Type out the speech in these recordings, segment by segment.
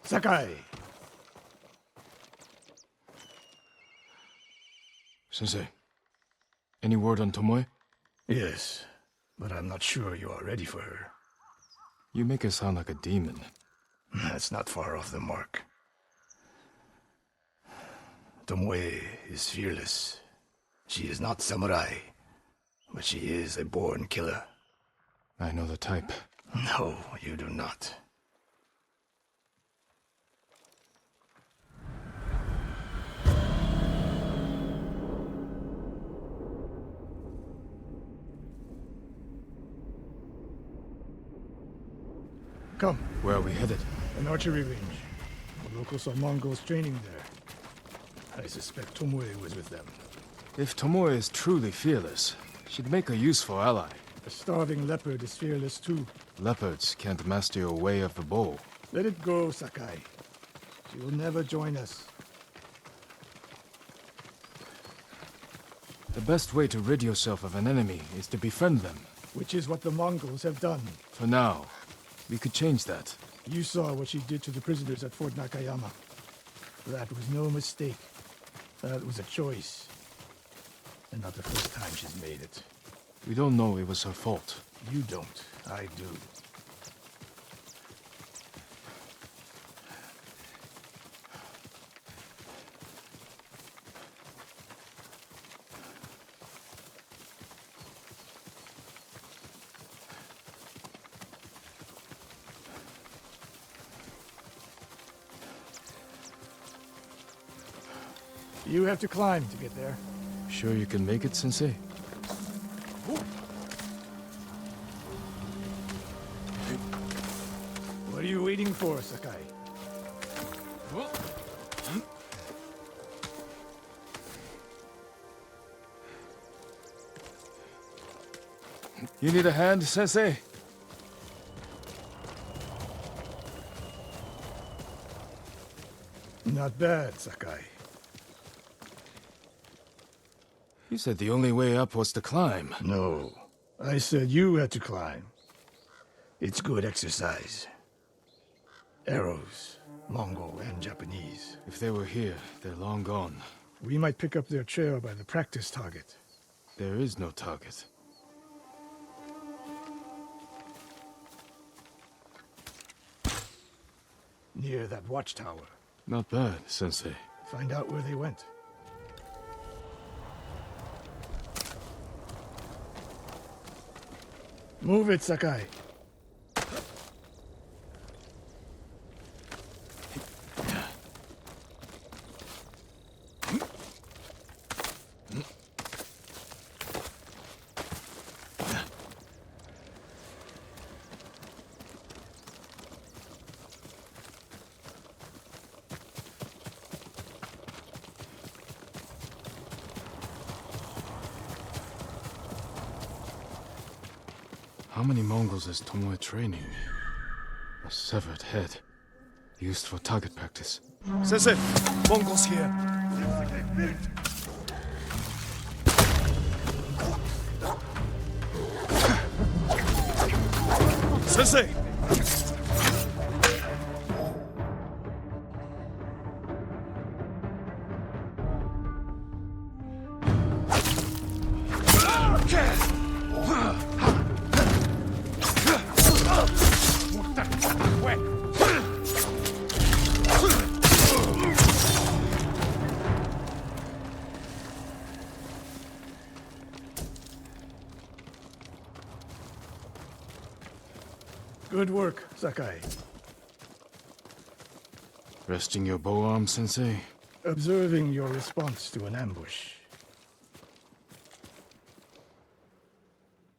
Sakai! Sensei, any word on Tomoe? Yes, but I'm not sure you are ready for her. You make her sound like a demon. That's not far off the mark. Tomoe is fearless. She is not samurai, but she is a born killer. I know the type. No, you do not. Come. Where are we headed? An archery range. The locals saw Mongols training there. I suspect Tomoe was with them. If Tomoe is truly fearless, she'd make a useful ally. A starving leopard is fearless too. Leopards can't master your way of the bow. Let it go, Sakai. She will never join us. The best way to rid yourself of an enemy is to befriend them. Which is what the Mongols have done. For now, we could change that. You saw what she did to the prisoners at Fort Nakayama. That was no mistake. That was a choice. And not the first time she's made it. We don't know it was her fault. You don't. I do. You have to climb to get there. Sure you can make it, Sensei? What are you waiting for, Sakai? You need a hand, Sensei? Not bad, Sakai. You said the only way up was to climb. No. I said you had to climb. It's good exercise. Arrows, Mongol and Japanese. If they were here, they're long gone. We might pick up their trail by the practice target. There is no target. Near that watchtower. Not bad, Sensei. Find out where they went. Move it, Sakai. How many Mongols is Tomoe training? A severed head, used for target practice. Sensei, Mongols here. Sensei! Good work, Sakai. Resting your bow arm, Sensei? Observing your response to an ambush.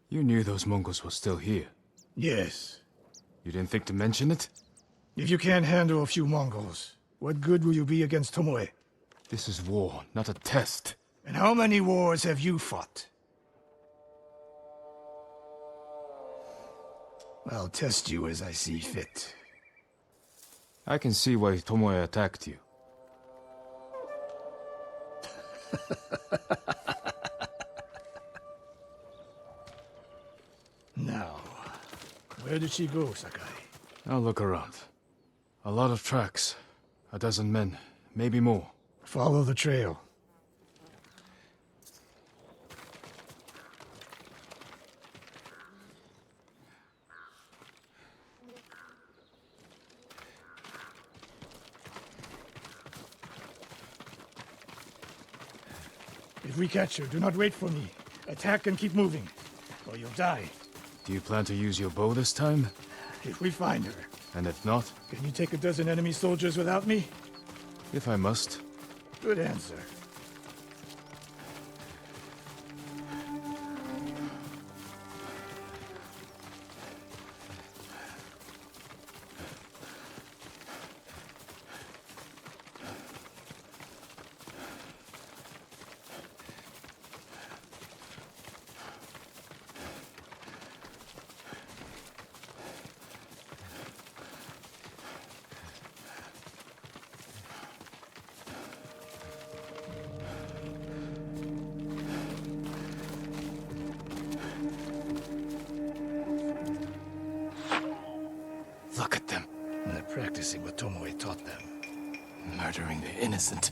You knew those Mongols were still here. Yes. You didn't think to mention it? If you can't handle a few Mongols, what good will you be against Tomoe? This is war, not a test. And how many wars have you fought? I'll test you as I see fit. I can see why Tomoe attacked you. Now, where did she go, Sakai? I'll look around. A lot of tracks. A dozen men, maybe more. Follow the trail. If we catch her, do not wait for me. Attack and keep moving, or you'll die. Do you plan to use your bow this time? If we find her. And if not? Can you take a dozen enemy soldiers without me? If I must. Good answer. Look at them. And they're practicing what Tomoe taught them. Murdering the innocent.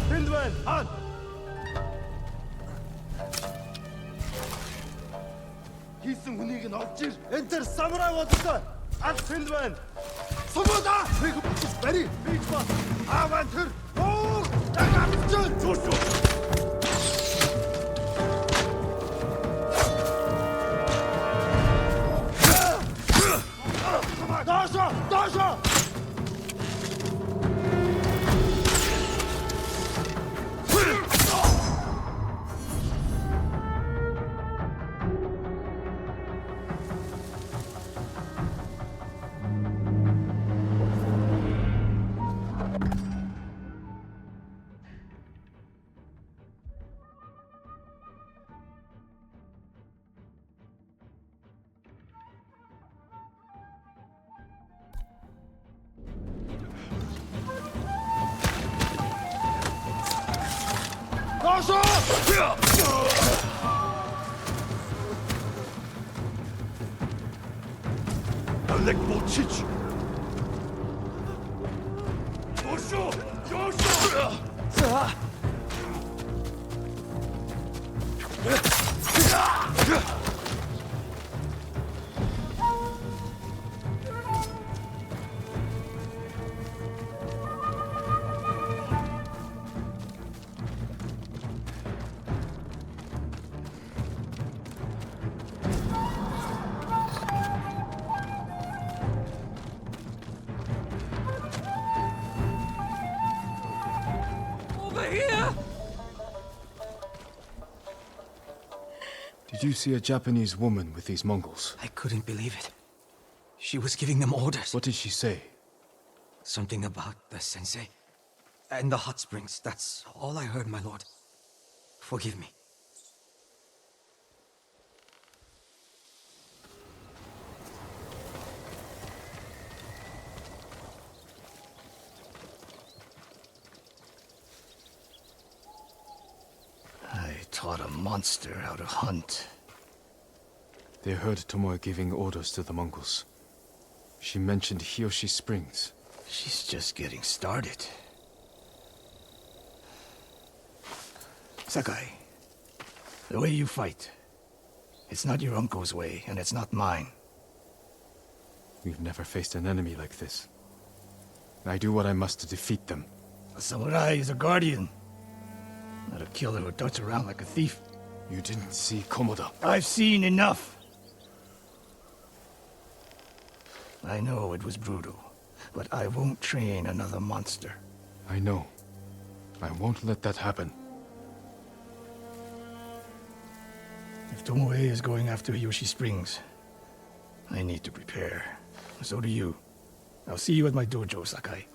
Hildwen, an! Хийсэн хүнийг нь олж ир. Энд тэр самурай бодлоо. Аль Хildwen. Сумуда! Нэг бари. Бич ба. Аван тэр. Оо! Дагавч. Зурч. Дашо! Дашо! Alek Bolčić! Joshua! Joshua! Did you see a Japanese woman with these Mongols? I couldn't believe it. She was giving them orders. What did she say? Something about the sensei and the hot springs. That's all I heard, my lord. Forgive me. I taught a monster how to hunt. They heard Tomoe giving orders to the Mongols. She mentioned Hiyoshi Springs. She's just getting started. Sakai, the way you fight, it's not your uncle's way, and it's not mine. We've never faced an enemy like this. I do what I must to defeat them. A samurai is a guardian, not a killer who darts around like a thief. You didn't see Komoda. I've seen enough. I know it was brutal, but I won't train another monster. I know. I won't let that happen. If Tomoe is going after Hiyoshi Springs, I need to prepare. So do you. I'll see you at my dojo, Sakai.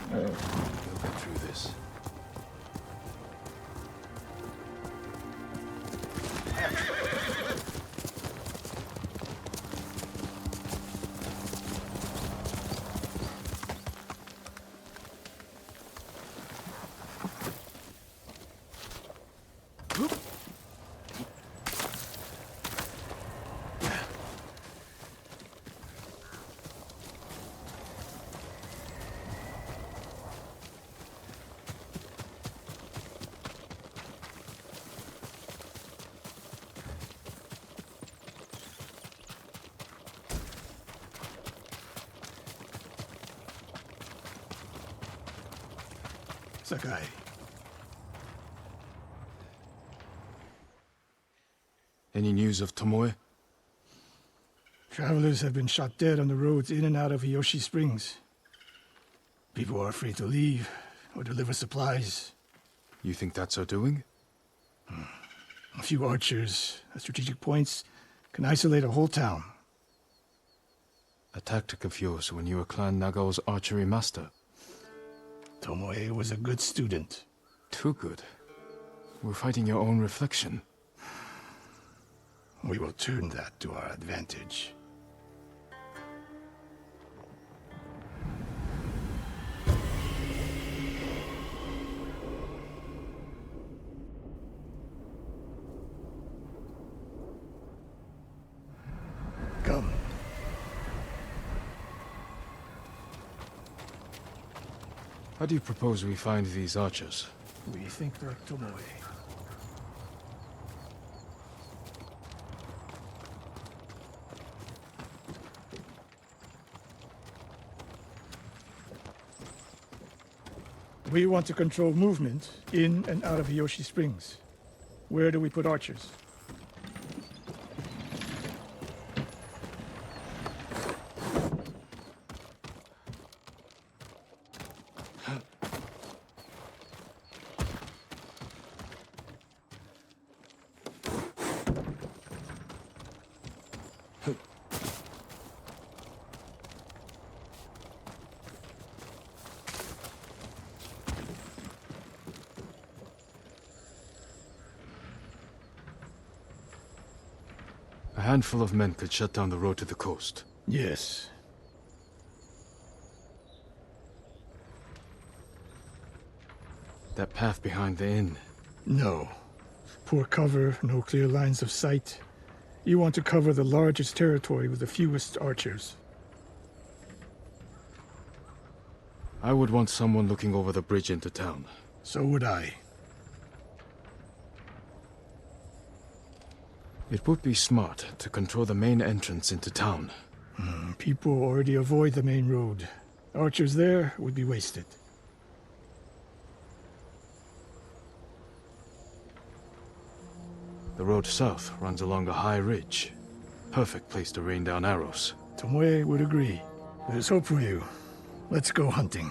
We'll get through this. Sakai. Any news of Tomoe? Travelers have been shot dead on the roads in and out of Hiyoshi Springs. People are afraid to leave or deliver supplies. You think that's her doing? A few archers at strategic points can isolate a whole town. A tactic of yours when you were Clan Nagao's archery master. Tomoe was a good student. Too good. We're fighting your own reflection. We will turn that to our advantage. Come. How do you propose we find these archers? We think they're Tomoe. We want to control movement in and out of Hiyoshi Springs. Where do we put archers? A handful of men could shut down the road to the coast. Yes. That path behind the inn. No. Poor cover, no clear lines of sight. You want to cover the largest territory with the fewest archers. I would want someone looking over the bridge into town. So would I. It would be smart to control the main entrance into town. People already avoid the main road. Archers there would be wasted. The road south runs along a high ridge. Perfect place to rain down arrows. Tomoe would agree. There's hope for you. Let's go hunting.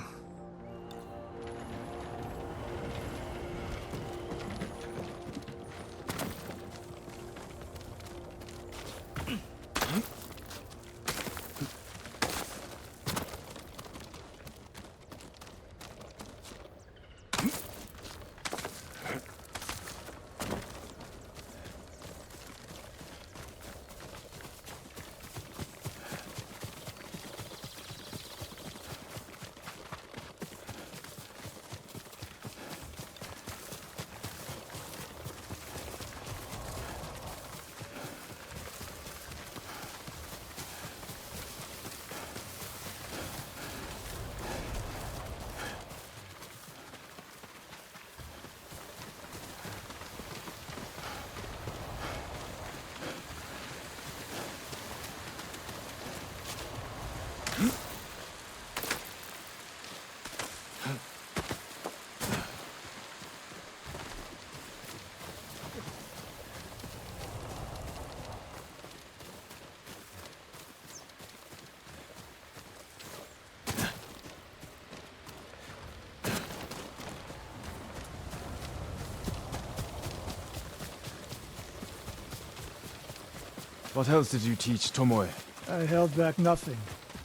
What else did you teach Tomoe? I held back nothing.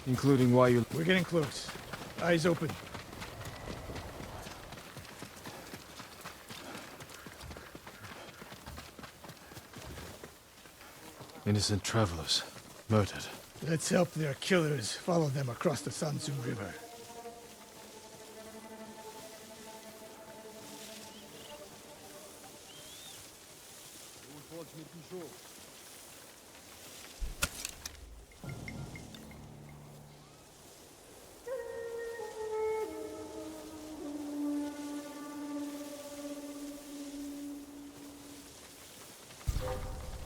Including why you... We're getting close. Eyes open. Innocent travelers. Murdered. Let's help their killers follow them across the Sansu River.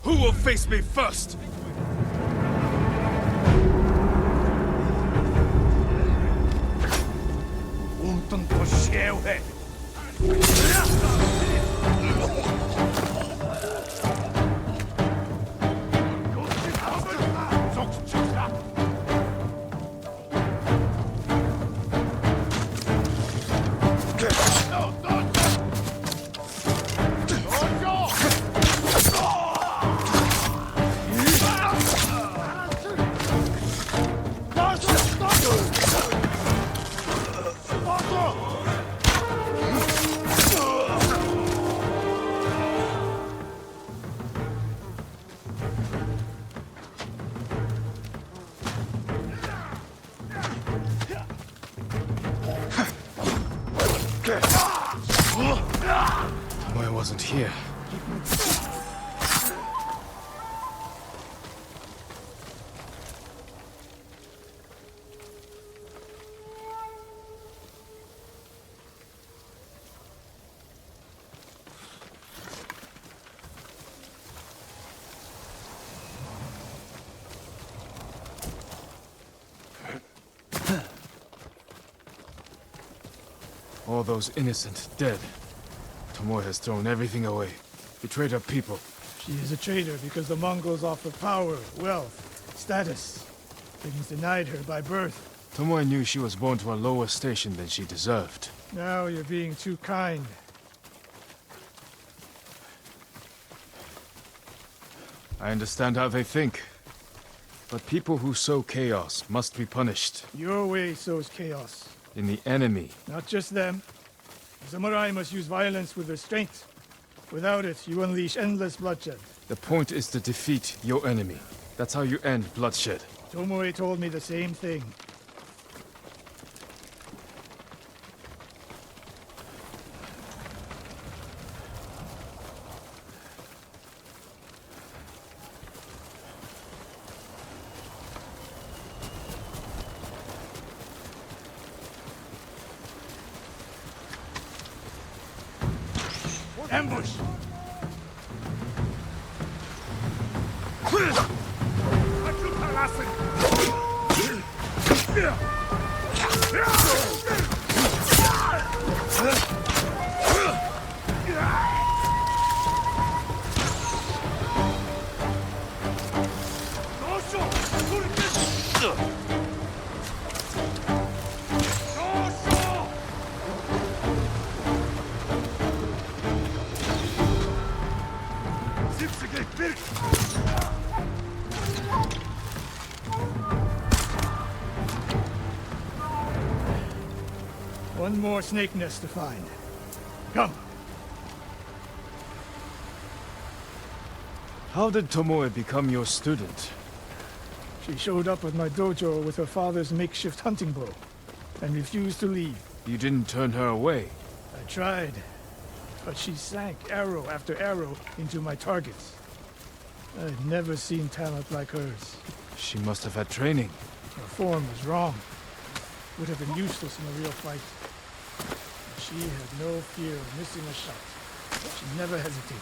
Who will face me first? Tomoe wasn't here. All those innocent dead. Tomoe has thrown everything away. Betrayed her people. She is a traitor because the Mongols offer power, wealth, status. Things denied her by birth. Tomoe knew she was born to a lower station than she deserved. Now you're being too kind. I understand how they think. But people who sow chaos must be punished. Your way sows chaos. In the enemy. Not just them. The samurai must use violence with restraint. Without it, you unleash endless bloodshed. The point is to defeat your enemy. That's how you end bloodshed. Tomoe told me the same thing. Ambush! One more snake nest to find. Come. How did Tomoe become your student? She showed up at my dojo with her father's makeshift hunting bow and refused to leave. You didn't turn her away. I tried, but she sank arrow after arrow into my targets. I'd never seen talent like hers. She must have had training. Her form was wrong. Would have been useless in a real fight. She had no fear of missing a shot. She never hesitated.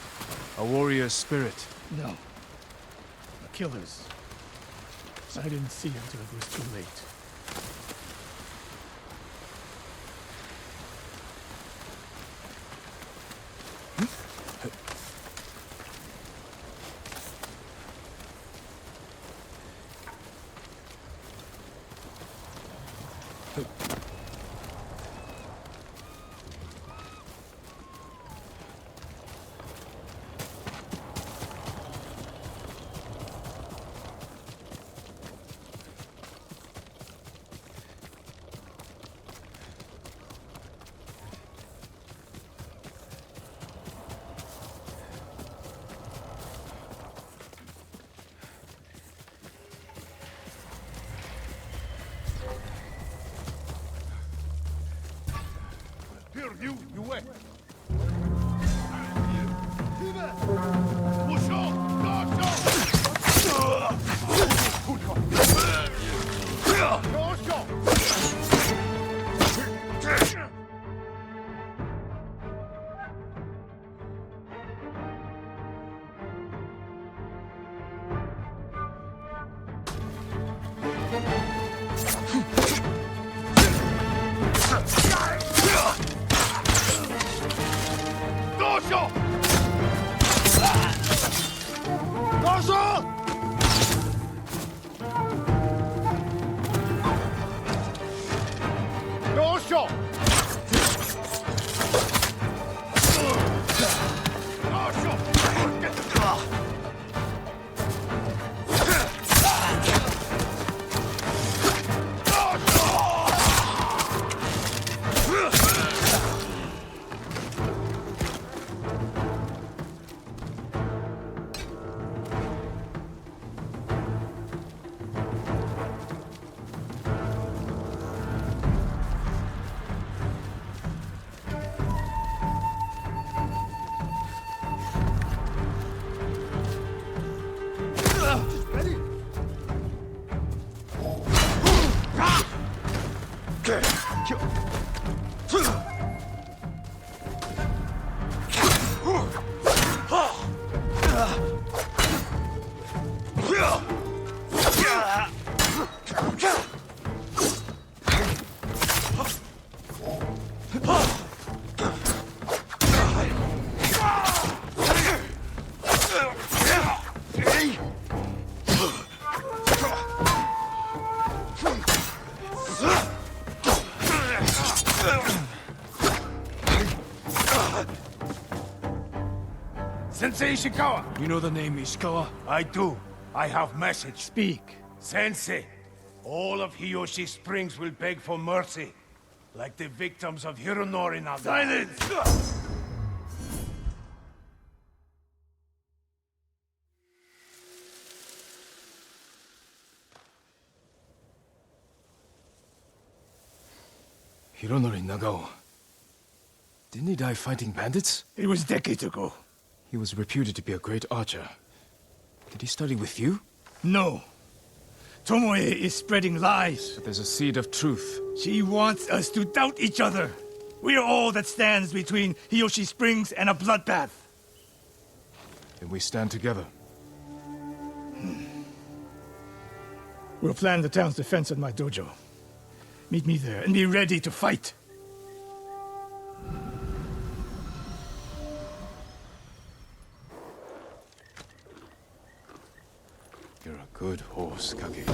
A warrior's spirit. No. A killer's. I didn't see until it was too late. You wait. Push on! Sensei Ishikawa! You know the name Ishikawa? I do. I have message. Speak. Sensei, all of Hiyoshi Springs will beg for mercy, like the victims of Hironori Naga. Silence! Hironori Nagao. Didn't he die fighting bandits? It was decades ago. He was reputed to be a great archer. Did he study with you? No. Tomoe is spreading lies. But there's a seed of truth. She wants us to doubt each other. We are all that stands between Hiyoshi Springs and a bloodbath. Then we stand together. We'll plan the town's defense at my dojo. Meet me there and be ready to fight. You're a good horse, Kage.